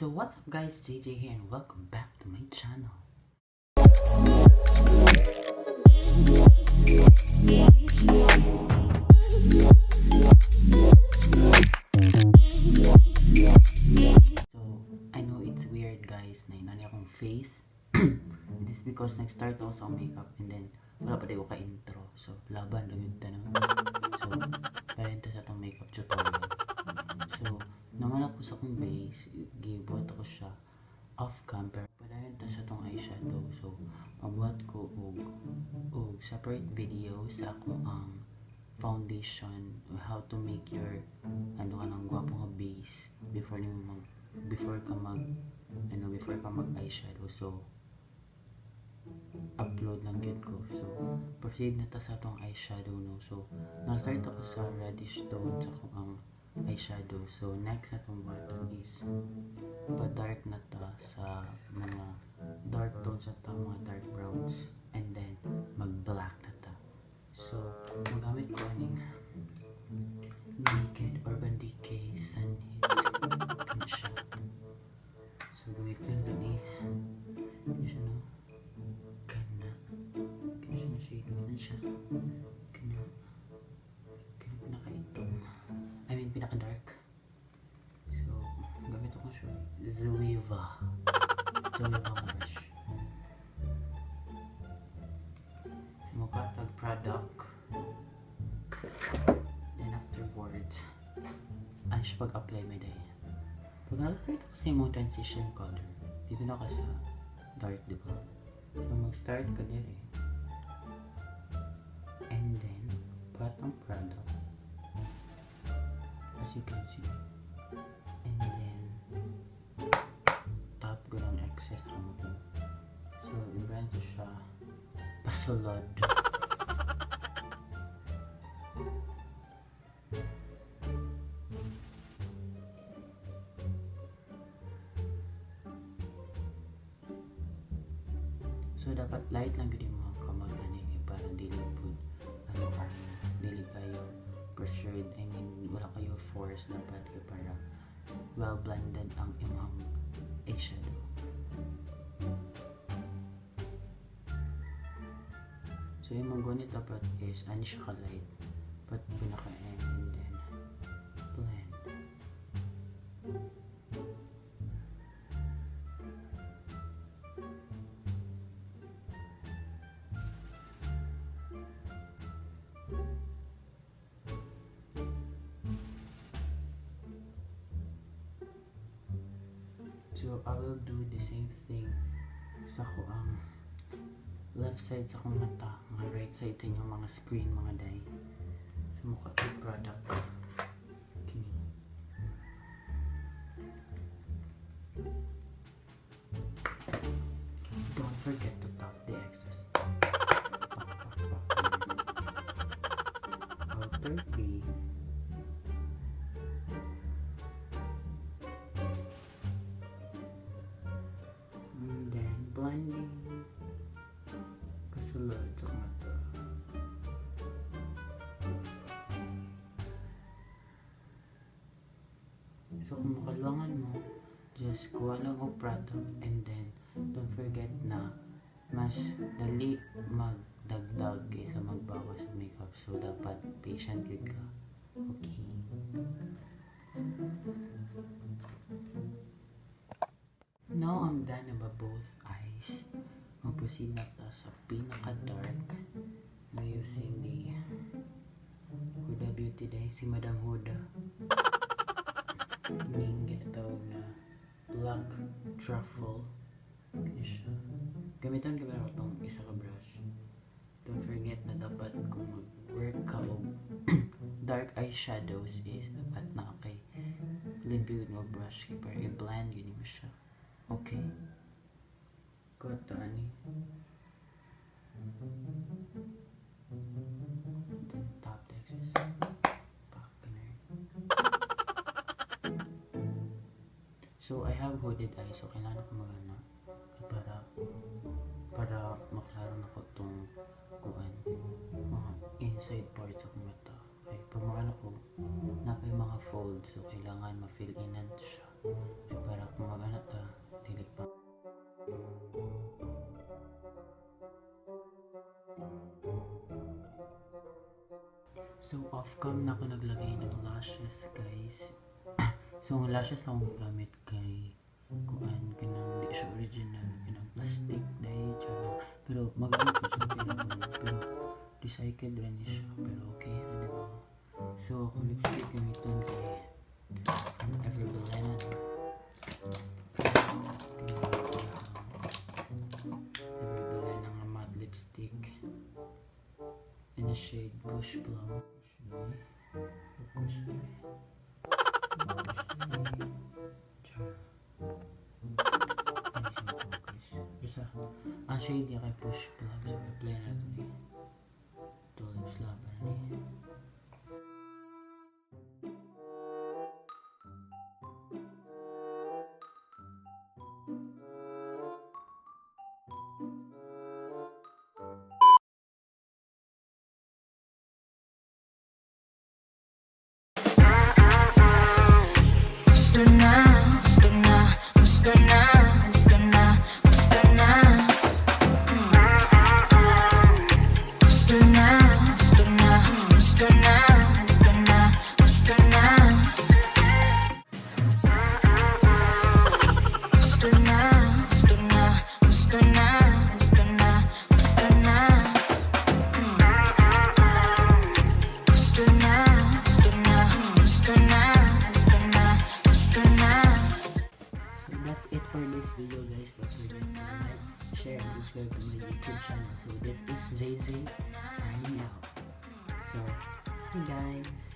So what's up guys, Jayjay here and welcome back to my channel. So I know it's weird guys na inani akong face. It is because nag-start ako sa makeup and then wala pa tayo ka-intro. So laban lang yung tanong. So parenta sa itong makeup tutorial. So naman ako sa akong base, gibuhat ako siya off cam pero padayon ta sa itong eyeshadow. So magbuhat ko og separate video sa ako ang foundation, how to make your ano ka ng gwapo nga base before ka mag eyeshadow. So upload lang yun ko. So proceed na ta sa itong eyeshadow no. So na-start ako sa reddish tone sa akong ang eyeshadow. So next na itong button is pa-dark na ta sa mga dark tones at mga dark browns and then mag-black na ta. So magamit ko aning Naked Urban Decay Sunhit. Kanya siya. So gamit ko lang ni kanya siya no. Kanya siya na shade. Kanya siya. Kanya pinaka-itong pinaka-dark. So gamit ako siya Zoeva brush. Mukatag product. Then afterwards ano siya pag-apply may day. Pag nag-start ako sa yung transition color, dito na ka sa dark, diba? So mag-start ka din and then pat ang product as you can see and then tap ko ng excess mo. So i-brand ko siya MASULOD. So dapat light lang gud mo kamag-ani para dili pud dili kayo pressured. I mean wala kayo force, dapat kayo para well blended ang imong eyeshadow. So yung mga gunit dapat is ani siya ka-light but pinaka-end and then blend. So I will do the same thing sa ko ang left side sa akong mata, mga right side sa inyong mga screen, mga day. So mukha yung product. Okay. Don't forget to tap the excess. Outer B. And then blending. Sulod sa mata. So kung makaluangan mo, just kuha lang o product and then don't forget na mas dali magdagdag kaysa magbawas sa makeup. So dapat patient yun ka. Okay. Now I'm done about both eyes. Mag-proceed na ta sa pinaka-dark by using the Huda Beauty Day, si Madam Huda. Yung ginatawag na Black Truffle. Kaya siya. Gamitan ka ba itong isa ka brush. Don't forget na dapat kung mag-work ka o dark eyeshadows is dapat na kay limpyo mo brush kaya para i-blend yun mo siya. Okay. Ito ani. Then tap the excess. So I have hooded eyes, so kailangan ko magana para maklaro na ko itong mga inside parts sa mata. Okay, pag magana ko napay mga folds, so kailangan ma-fill inan siya. Para kung magana So off cam na ako naglagay ng lashes guys. So ang lashes na akong gamit kay kuan kanang di siya original kanang plastic dahil tsaka pero mag-ano ko siya pero recycled rin siya pero okay ano ba. So akong lipstick gamiton kay Everbelena. Everbelena nga matte lipstick in the shade Bush Plum. Focus Bisa ang shade niya kay Push Plum so apply natin ni ito lips laban ni for this video guys. Don't forget to like, share, and subscribe to my YouTube channel. So this is Jayjay signing out. So hey guys.